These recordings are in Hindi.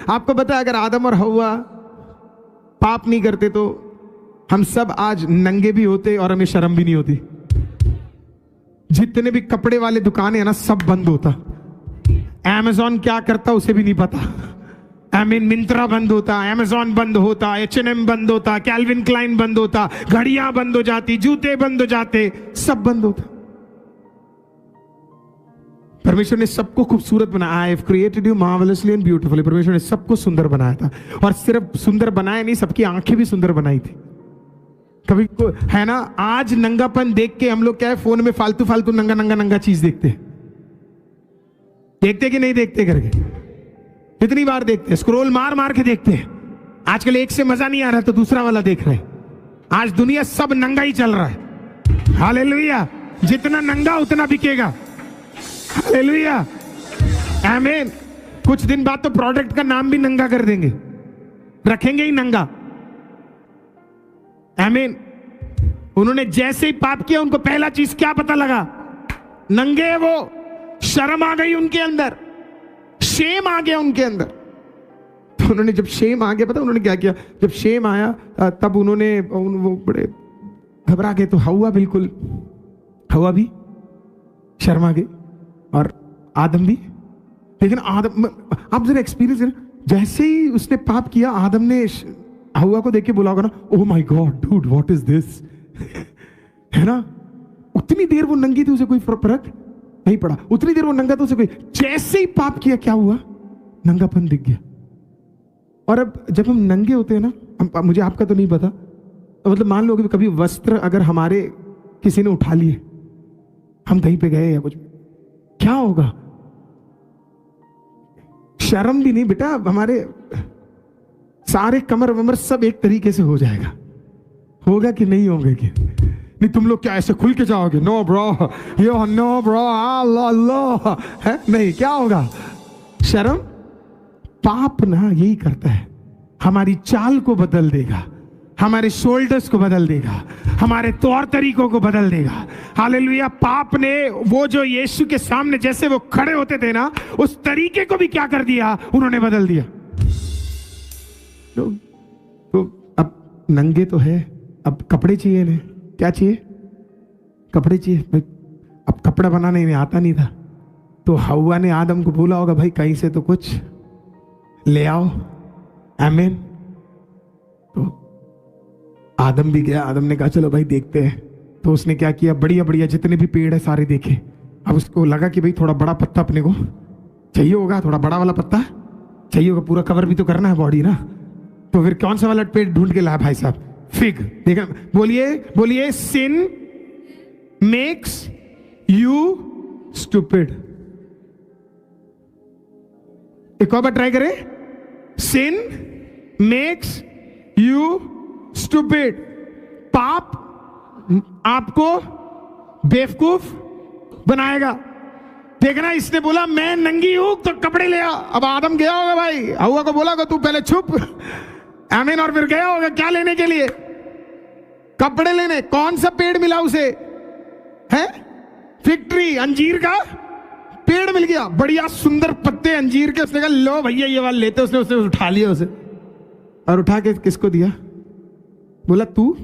आपको पता है अगर आदम और हव्वा पाप नहीं करते तो हम सब आज नंगे भी होते और हमें शर्म भी नहीं होती। जितने भी कपड़े वाले दुकानें हैं ना, सब बंद होता। अमेज़न क्या करता उसे भी नहीं पता। मिंत्रा बंद होता, अमेज़न बंद होता, H&M बंद होता, कैल्विन क्लाइन बंद होता, घड़ियां बंद हो जाती, जूते बंद हो जाते, सब बंद होता। परमेश्वर ने सबको खूबसूरत बनाया। I have created you marvellously and beautifully. परमेश्वर ने सबको सुंदर बनाया था, और सिर्फ सुंदर बनाया नहीं, सबकी आंखें भी सुंदर बनाई थी। कभी है ना, आज नंगापन देख के हम लोग क्या है, फोन में फालतू फालतू नंगा नंगा नंगा चीज देखते कि नहीं देखते करके कितनी बार देखते, स्क्रॉल मार मार के देखते हैं। आजकल एक से मजा नहीं आ रहा तो दूसरा वाला देख रहे हैं। आज दुनिया सब नंगा ही चल रहा है। हालेलुया। जितना नंगा उतना बिकेगा। हालेलुया, आमीन। कुछ दिन बाद तो प्रोडक्ट का नाम भी नंगा कर देंगे, रखेंगे ही नंगा। आमीन। उन्होंने जैसे ही पाप किया, उनको पहला चीज क्या पता लगा? नंगे वो। शर्म आ गई उनके अंदर, शेम आ गया उनके अंदर। तो उन्होंने जब शेम आ गया, पता उन्होंने क्या किया? जब शेम आया तब उन्होंने वो बड़े घबरा गए। तो हव्वा भी शर्मा गई और आदम भी। लेकिन आदम, आप जरा एक्सपीरियंस करें, जैसे ही उसने पाप किया, आदम ने हव्वा को देख के बोला होगा ना, oh my God dude what is this. है ना, उतनी देर वो नंगी थी, उसे कोई फर्क नहीं पड़ा। उतनी देर वो नंगा था, उसे कोई, जैसे ही पाप किया क्या हुआ? नंगापन दिख गया। और अब जब हम नंगे होते हैं ना, मुझे आपका तो नहीं पता, मतलब मान लो कि कभी वस्त्र अगर हमारे किसी ने उठा लिए, हम कहीं पे गए या कुछ, क्या होगा? शर्म भी नहीं बेटा, हमारे सारे कमर वमर सब एक तरीके से हो जाएगा। होगा कि नहीं होंगे? कि नहीं, तुम लोग क्या ऐसे खुल के जाओगे? नो ब्रो, यो नो ब्रो, अल्लाह है नहीं। क्या होगा? शर्म। पाप ना यही करता है, हमारी चाल को बदल देगा, हमारे शोल्डर्स को बदल देगा, हमारे तौर तरीकों को बदल देगा। हालेलुया। पाप ने वो जो यीशु के सामने जैसे वो खड़े होते थे ना, उस तरीके को भी क्या कर दिया? उन्होंने बदल दिया। तो अब नंगे तो है, अब कपड़े चाहिए ने। क्या चाहिए? कपड़े चाहिए भाई। अब कपड़ा बनाने इन्हें आता नहीं था, तो हव्वा ने आदम को बोला होगा, भाई कहीं से तो कुछ ले आओ। आमीन। तो आदम भी गया। आदम ने कहा चलो भाई देखते हैं। तो उसने क्या किया? बढ़िया बढ़िया जितने भी पेड़ है सारे देखे। अब उसको लगा कि भाई थोड़ा बड़ा पत्ता अपने को चाहिए होगा, थोड़ा बड़ा वाला पत्ता चाहिए होगा, पूरा कवर भी तो करना है बॉडी ना। तो फिर कौन सा वाला पेड़ ढूंढ के लाया भाई साहब? फिग। देखा, बोलिए सिन मेक्स यू स्टूपिड। एक और बार ट्राई करें। सिन मेक्स यू स्टूपिड। पाप आपको बेवकूफ बनाएगा। देखना, इसने बोला मैं नंगी हूं तो कपड़े ले आ। अब आदम गया होगा भाई, हव्वा को बोला होगा तू पहले छुप। आमीन। और फिर गया होगा क्या लेने के लिए? कपड़े लेने। कौन सा पेड़ मिला उसे? है फिग ट्री, अंजीर का पेड़ मिल गया, बढ़िया सुंदर पत्ते अंजीर के। उसने कहा लो भैया ये वाला लेते। उसने उठा लिया उसे, और उठा के किसको दिया? बोला तू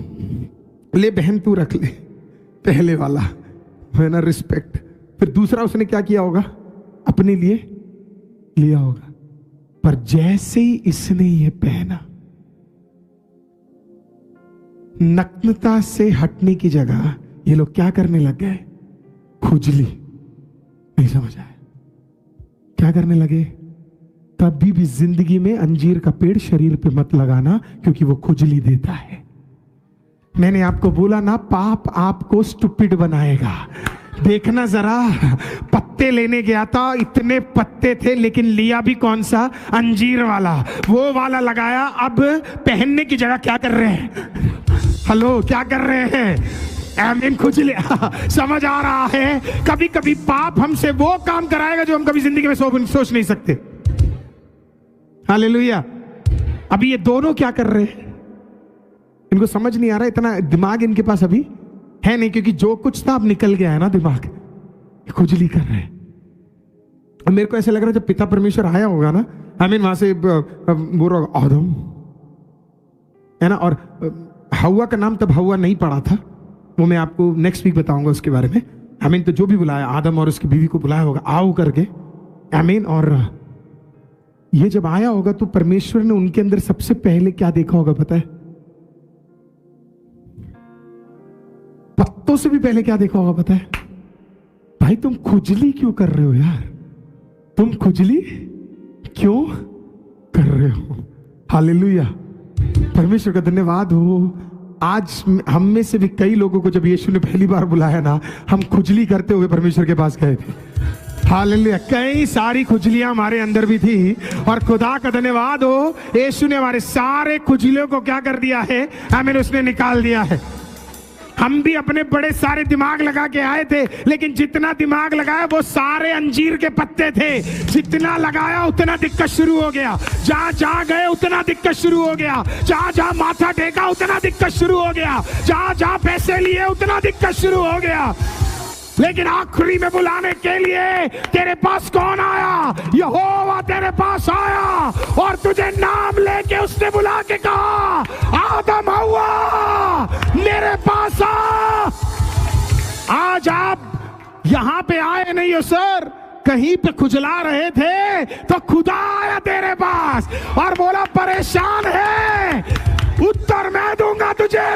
ले बहन, तू रख ले पहले वाला, है ना, रिस्पेक्ट। फिर दूसरा उसने क्या किया होगा? अपने लिए लिया होगा। पर जैसे ही इसने ये पहना, नग्नता से हटने की जगह ये लोग क्या करने लग गए? खुजली। नहीं समझ आया क्या करने लगे? कभी भी जिंदगी में अंजीर का पेड़ शरीर पे मत लगाना, क्योंकि वो खुजली देता है। मैंने आपको बोला ना, पाप आपको स्टूपिड बनाएगा। देखना जरा, पत्ते लेने गया था, इतने पत्ते थे, लेकिन लिया भी कौन सा? अंजीर वाला। वो वाला लगाया। अब पहनने की जगह क्या कर रहे हैं? हेलो, क्या कर रहे हैं? आमीन। खुजली। समझ आ रहा है? कभी कभी पाप हमसे वो काम कराएगा जो हम कभी जिंदगी में सोच नहीं सकते। हालेलुया। अभी ये दोनों क्या कर रहे हैं? इनको समझ नहीं आ रहा, इतना दिमाग इनके पास अभी है नहीं, क्योंकि जो कुछ था अब निकल गया है ना दिमाग। खुजली कर रहे हैं। और मेरे को ऐसा लग रहा है जब पिता परमेश्वर आया होगा ना, वहां से बोल रहा आदम है ना, और हवा का नाम तब हवा नहीं पड़ा था, वो मैं आपको नेक्स्ट वीक बताऊंगा उसके बारे में। तो जो भी बुलाया, आदम और उसकी बीवी को बुलाया होगा आओ करके, और ये जब आया होगा तो परमेश्वर ने उनके अंदर सबसे पहले क्या देखा होगा पता है? पत्तों से भी पहले क्या देखा होगा पता है? भाई तुम खुजली क्यों कर रहे हो यार, तुम खुजली क्यों कर रहे हो? हालेलुया, परमेश्वर का धन्यवाद हो। आज हम में से भी कई लोगों को जब यीशु ने पहली बार बुलाया ना, हम खुजली करते हुए परमेश्वर के पास गए थे। हालेलुया, कई सारी खुजलियां हमारे अंदर भी थी, और खुदा का धन्यवाद हो, यीशु ने हमारे सारे खुजलियों को क्या कर दिया है? उसने निकाल दिया है। हम भी अपने बड़े सारे दिमाग लगा के आए थे, लेकिन जितना दिमाग लगाया वो सारे अंजीर के पत्ते थे। जितना लगाया उतना दिक्कत शुरू हो गया, जहां जहां गए उतना दिक्कत शुरू हो गया, जहां जहां माथा टेका उतना दिक्कत शुरू हो गया, जहां जहां पैसे लिए उतना दिक्कत शुरू हो गया। लेकिन आखिरी में बुलाने के लिए तेरे पास कौन आया? यहोवा तेरे पास आया, और तुझे नाम लेके उसने बुला के कहा, आदम हव्वा मेरे पास आ। आज आप यहां पे आए नहीं हो सर, कहीं पे खुजला रहे थे तो खुदा आया तेरे पास और बोला परेशान है, उत्तर मैं दूंगा तुझे।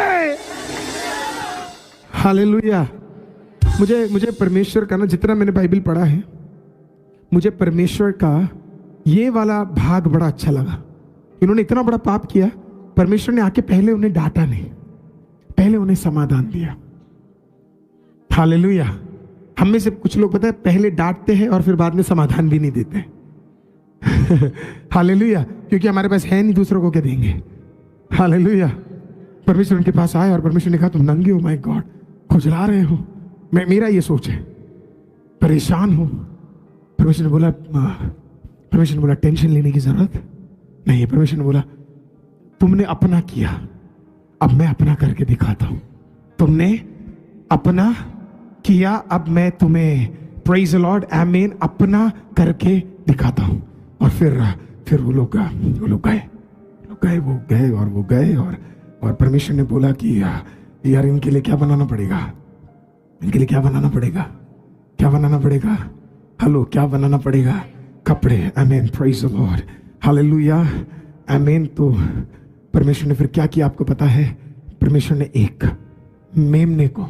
हालेलुया। मुझे परमेश्वर का ना, जितना मैंने बाइबल पढ़ा है, मुझे परमेश्वर का ये वाला भाग बड़ा अच्छा लगा। इन्होंने इतना बड़ा पाप किया, परमेश्वर ने आके पहले उन्हें डांटा नहीं, पहले उन्हें समाधान दिया। हालेलुया। हम में से कुछ लोग पता है पहले डांटते हैं और फिर बाद में समाधान भी नहीं देते। हालेलुया, क्योंकि हमारे पास है नहीं, दूसरों को क्या देंगे। हालेलुया। परमेश्वर उनके पास आए और परमेश्वर ने कहा तुम नंगे हो, माय गॉड, खुजला रहे हो। मेरा ये सोच है, परेशान हो। परमेश्वर ने बोला टेंशन लेने की जरूरत नहीं है। परमेश्वर ने बोला तुमने अपना किया, अब मैं अपना करके दिखाता हूं। तुमने अपना किया, अब मैं तुम्हें, प्रेज द लॉर्ड, आमीन, अपना करके दिखाता हूं। और फिर वो लोग गए और परमेश्वर ने बोला कि यार इनके लिए क्या बनाना पड़ेगा, इनके लिए क्या बनाना पड़ेगा, हेलो, क्या बनाना पड़ेगा? कपड़े। आमीन, प्रेज द लॉर्ड, हालेलुया, आमीन। तो परमेश्वर ने फिर क्या किया आपको पता है? परमेश्वर ने एक मेमने को,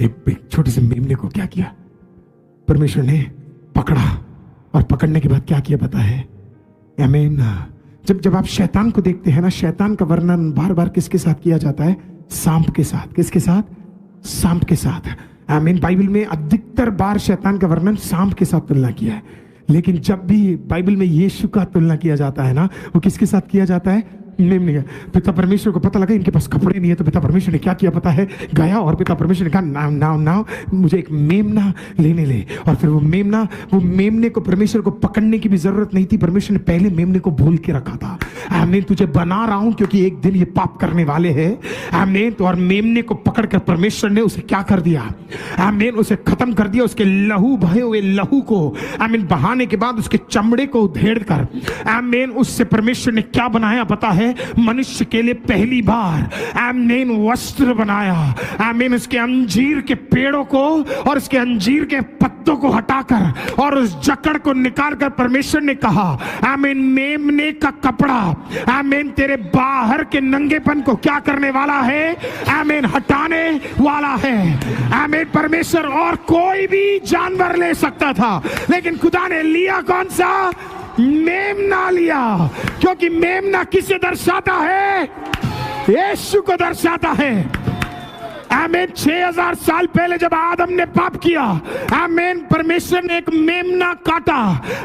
एक छोटे से मेमने को क्या किया? परमेश्वर ने पकड़ा, और पकड़ने के बाद क्या किया पता है? आमीन। जब आप शैतान को देखते हैं ना, शैतान का वर्णन बार बार किसके साथ किया जाता है? सांप के साथ। किसके साथ? सांप के साथ। आमीन। बाइबल में अधिकतर बार शैतान का वर्णन सांप के साथ तुलना किया है, लेकिन जब भी बाइबल में यीशु का तुलना किया जाता है ना, वो किसके साथ किया जाता है? मेमने का। पिता परमेश्वर को पता लगा इनके पास कपड़े नहीं है, तो पिता परमेश्वर ने क्या किया पता है? गया और पिता परमेश्वर ने कहा नाउ मुझे एक मेमना लेने ले। और फिर वो मेमने को परमेश्वर को पकड़ने की भी जरूरत नहीं थी, परमेश्वर ने पहले मेमने को भूल के रखा था। आमीन। तुझे बना रहा हूं क्योंकि एक दिन ये पाप करने वाले हैं। आमीन। तो और मेमने को पकड़कर परमेश्वर ने उसे क्या कर दिया? आमीन, उसे खत्म कर दिया। उसके लहू बहे हुए लहू को आमीन बहाने के बाद उसके चमड़े को उधेड़ कर आमीन उससे परमेश्वर ने क्या बनाया पता है? मनुष्य के लिए पहली बार आमीन वस्त्र बनाया। आमीन। उसके अंजीर के पेड़ों को और उसके अंजीर के पत्तों को हटाकर और उस जकड़ को निकालकर परमेश्वर ने कहा आमीन मेमने का कपड़ा आमीन तेरे बाहर के नंगेपन को क्या करने वाला है? आमीन हटाने वाला है। आमीन। परमेश्वर और कोई भी जानवर ले सकता था, लेकिन खुदा ने लिया कौन सा? मेमना लिया। क्योंकि मेमना किसे दर्शाता है? यीशु को दर्शाता है। आमीन। 6000 साल पहले जब आदम ने पाप किया, आमीन, परमेश्वर ने एक मेमना काटा।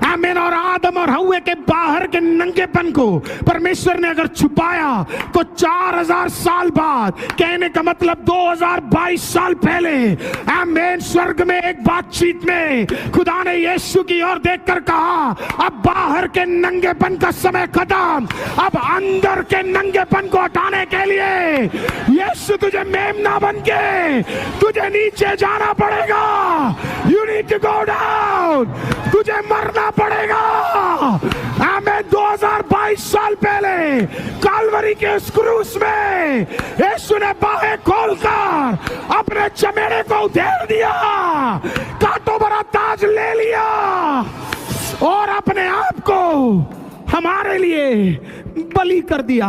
आमीन। और आदम और हव्वे के बाहर के नंगेपन को परमेश्वर ने अगर छुपाया तो 4000 साल बाद, कहने का मतलब 2022 साल पहले, आमीन, स्वर्ग में एक बातचीत में खुदा ने यीशु की ओर देखकर कहा अब बाहर के नंगेपन का समय खत्म, अब अंदर के नंगेपन को हटाने के लिए यीशु तुझे मेमना बन के तुझे नीचे जाना पड़ेगा। You need to go down, तुझे मरना पड़ेगा। आमेन। 2022 साल पहले कालवरी के उस क्रूस में यीशु ने बाहें खोलकर अपने चमेड़े को उधेड़ दिया, कांटों भरा ताज ले लिया और अपने आप को हमारे लिए बलि कर दिया।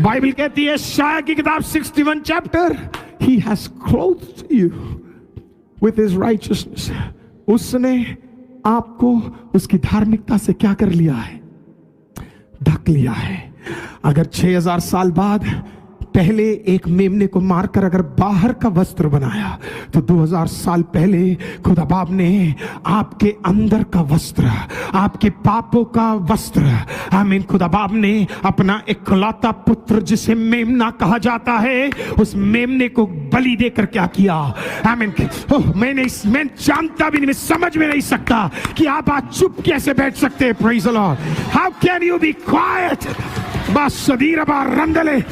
बाइबल कहती है शाया की किताब 61 chapter, he has clothed you with his righteousness. उसने आपको उसकी धार्मिकता से क्या कर लिया है? ढक लिया है। अगर 6000 साल बाद पहले एक मेमने को मारकर अगर बाहर का वस्त्र बनाया, तो 2000 साल पहले खुदा बाप ने आपके अंदर का वस्त्र, आपके पापों का वस्त्र, आमीन, खुदा बाप ने अपना इकलौता पुत्र जिसे मेमना कहा जाता है, उस मेमने को बलि देकर क्या किया? आमीन। मैं जानता भी नहीं, मैं समझ में नहीं सकता कि आप आज चुप कैसे बैठ सकते हैं। Praise the Lord. How can you be quiet? बस सदीर बार रंदले।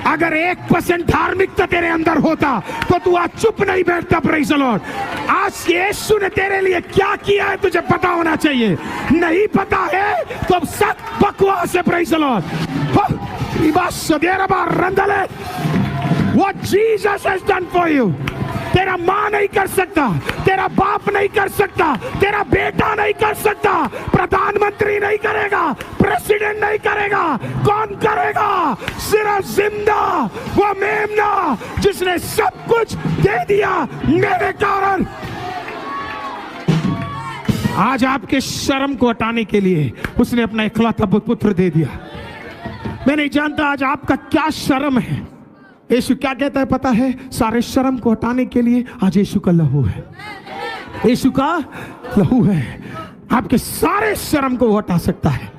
अगर 1% धार्मिकता तेरे अंदर होता तो तू आज चुप नहीं बैठता। Praise the Lord. आज यीशु ने तेरे लिए क्या किया है तुझे पता होना चाहिए। नहीं पता है तो अब सब बकवास है। Praise the Lord. बस सदीर बार रंदले। What Jesus has done for you, तेरा माँ नहीं कर सकता, तेरा बाप नहीं कर सकता, तेरा बेटा नहीं कर सकता, प्रधानमंत्री नहीं करेगा, प्रेसिडेंट नहीं करेगा। कौन करेगा? सिर्फ जिंदा वो मेमना जिसने सब कुछ दे दिया मेरे कारण। आज आपके शर्म को हटाने के लिए उसने अपना इकलौता पुत्र दे दिया। मैं नहीं जानता आज आपका क्या शर्म है। यीशु क्या कहता है पता है? सारे शर्म को हटाने के लिए आज यीशु का लहू है। यीशु का लहू है, आपके सारे शर्म को हटा सकता है।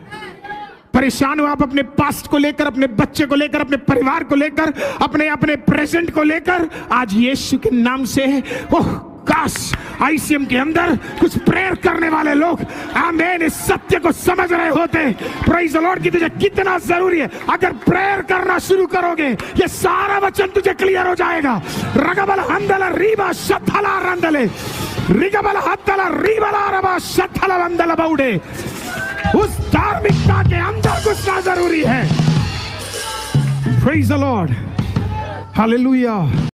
परेशान हो आप अपने पास्ट को लेकर, अपने बच्चे को लेकर, अपने परिवार को लेकर, अपने प्रेजेंट को लेकर, आज यीशु के नाम से ओह काश आईसीएम के अंदर कुछ प्रेयर करने वाले लोग आमीन इस सत्य को समझ रहे होते। प्रेज़ द लॉर्ड कि तुझे कितना जरूरी है। अगर प्रेयर करना शुरू करोगे ये सारा वचन तुझे क्लियर हो जाएगा। रगबल हंदला रीबा शथला रंदले रिगबल हत्तला रीबला रबा शथला वंदला बाउडे। उस धार्मिकता के अंदर घुसना जरूरी है। Praise the Lord. हालेलुया।